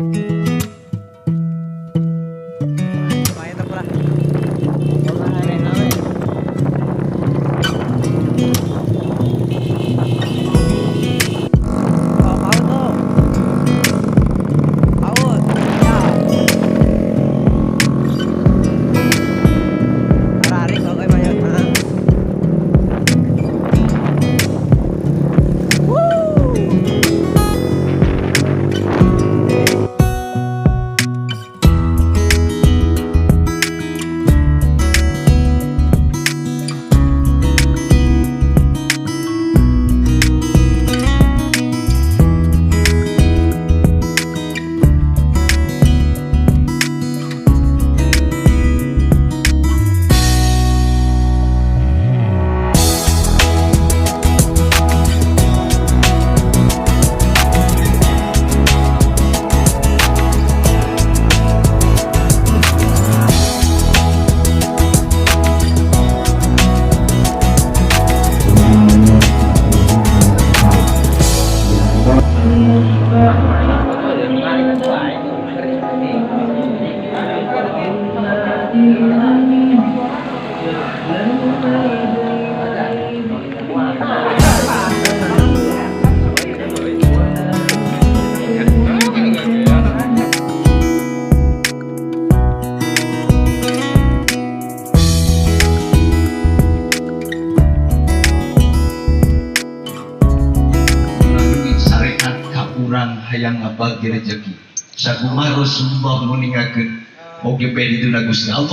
Lumayan na pala. Pamaharin namin. Oh, paut oh. Paut. Ya. Ararik okay ba yun? Ha? Hayang abagi rezeki. Sa gumaro sumbang muningakeun oge pedi na Gusti Allah.